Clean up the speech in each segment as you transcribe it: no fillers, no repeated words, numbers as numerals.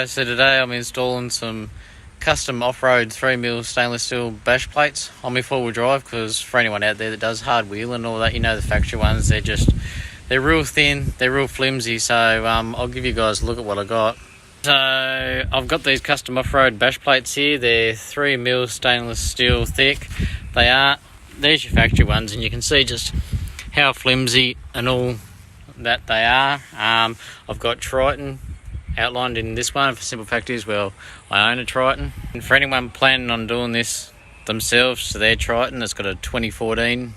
guys, so today I'm installing some custom off-road 3mm stainless steel bash plates on my four-wheel drive, because for anyone out there that does hard wheel and all that, you know the factory ones, they're real thin, they're real flimsy. So I'll give you guys a look at what I got. So I've got these custom off-road bash plates here. They're 3mm stainless steel thick. There's your factory ones, and you can see just how flimsy and all that they are. I've got Triton outlined in this one. For simple fact is, well, I own a Triton, and for anyone planning on doing this themselves to their Triton, it's got a 2014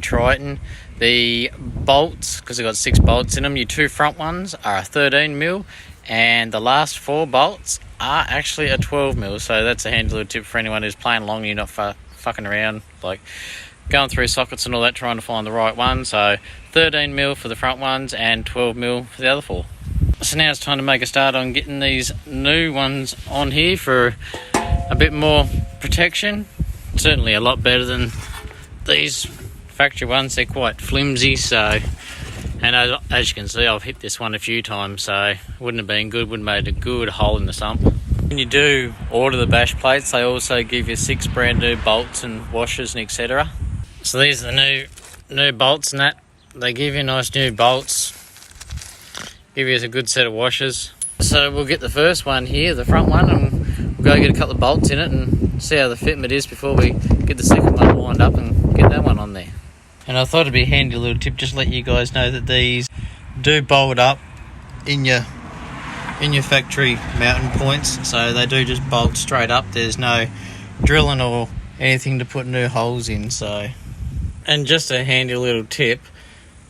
Triton. The bolts, because they've got 6 bolts in them, your 2 front ones are a 13mm, and the last 4 bolts are actually a 12mm. So that's a handy little tip for anyone who's playing along and you're not fucking around, like going through sockets and all that, trying to find the right one. So 13mm for the front ones and 12mm for the other 4. So now it's time to make a start on getting these new ones on here for a bit more protection. Certainly a lot better than these factory ones. They're quite flimsy, so, and as you can see, I've hit this one a few times, so it wouldn't have been good, would have made a good hole in the sump. When you do order the bash plates, they also give you 6 brand new bolts and washers and etc. So these are the new bolts and that. They give you nice new bolts, give you a good set of washers. So we'll get the first one here, the front one, and we'll go get a couple of bolts in it and see how the fitment is before we get the second one lined up and get that one on there. And I thought it'd be a handy little tip, just to let you guys know that these do bolt up in your factory mounting points, so they do just bolt straight up. There's no drilling or anything to put new holes in. So, and just a handy little tip,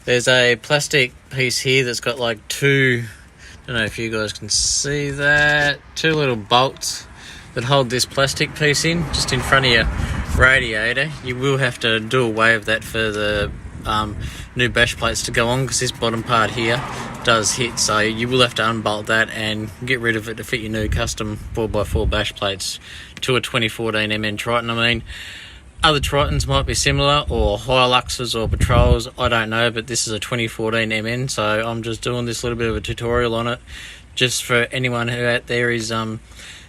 there's a plastic piece here that's got like 2, I don't know if you guys can see that, 2 little bolts that hold this plastic piece in, just in front of your radiator. You will have to do away with that for the new bash plates to go on, because this bottom part here does hit, so you will have to unbolt that and get rid of it to fit your new custom 4x4 bash plates to a 2014 MN Triton. I mean, other Tritons might be similar, or Hiluxes or Patrols, I don't know, but this is a 2014 MN, so I'm just doing this little bit of a tutorial on it, just for anyone who out there is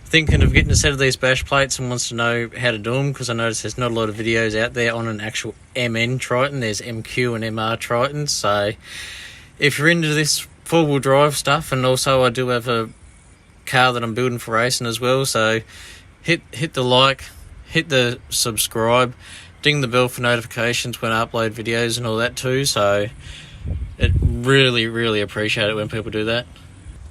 thinking of getting a set of these bash plates and wants to know how to do them, because I notice there's not a lot of videos out there on an actual MN Triton. There's MQ and MR Tritons, so if you're into this four-wheel drive stuff, and also I do have a car that I'm building for racing as well, so hit the like, hit the subscribe, ding the bell for notifications when I upload videos and all that too. So it really appreciate it when people do that.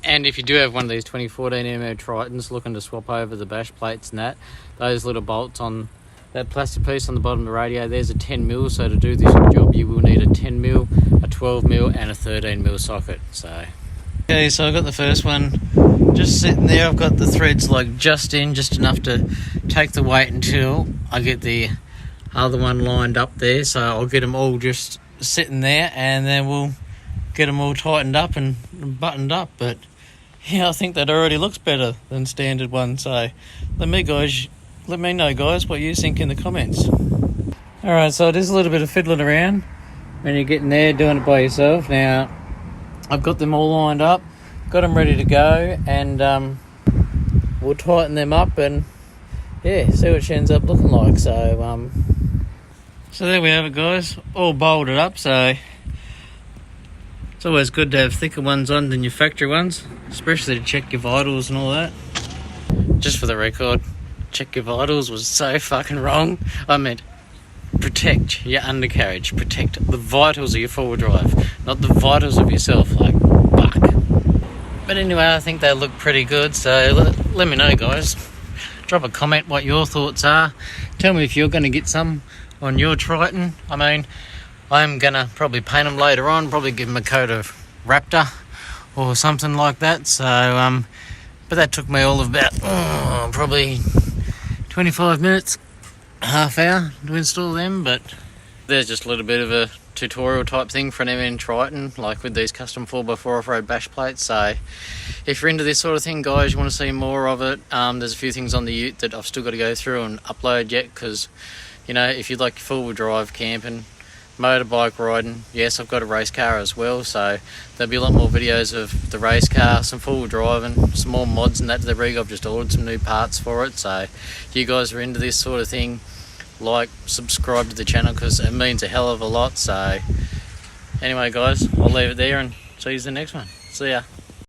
And if you do have one of these 2014 MO Tritons looking to swap over the bash plates and that, those little bolts on that plastic piece on the bottom of the radio, there's a 10mm, so to do this job you will need a 10mm, a 12mm and a 13mm socket. So okay, so I've got the first one just sitting there. I've got the threads like just enough to take the weight until I get the other one lined up there. So I'll get them all just sitting there, and then we'll get them all tightened up and buttoned up. But yeah, I think that already looks better than standard one. So let me know guys what you think in the comments. Alright, so it is a little bit of fiddling around when you're getting there doing it by yourself. Now I've got them all lined up, got them ready to go, and we'll tighten them up and yeah, see what she ends up looking like. So so there we have it guys, all bolted up. So it's always good to have thicker ones on than your factory ones, especially to check your vitals and all that. Just for the record, check your vitals was so fucking wrong. I meant protect your undercarriage, protect the vitals of your four-wheel drive, not the vitals of yourself, like fuck. But anyway, I think they look pretty good, so let me know guys. Drop a comment what your thoughts are. Tell me if you're going to get some on your Triton. I mean, I'm going to probably paint them later on, probably give them a coat of Raptor or something like that. So, but that took me all of about probably 25 minutes, half hour to install them. But there's just a little bit of a tutorial type thing for an MN Triton, like with these custom 4x4 off-road bash plates. So if you're into this sort of thing guys, you want to see more of it, there's a few things on the ute that I've still got to go through and upload yet, because you know, if you like your four-wheel drive camping, motorbike riding. Yes, I've got a race car as well, so there'll be a lot more videos of the race car, some four-wheel driving, some more mods and that to the rig. I've just ordered some new parts for it, so if you guys are into this sort of thing, like, subscribe to the channel because it means a hell of a lot. So anyway guys, I'll leave it there and see you in the next one. See ya.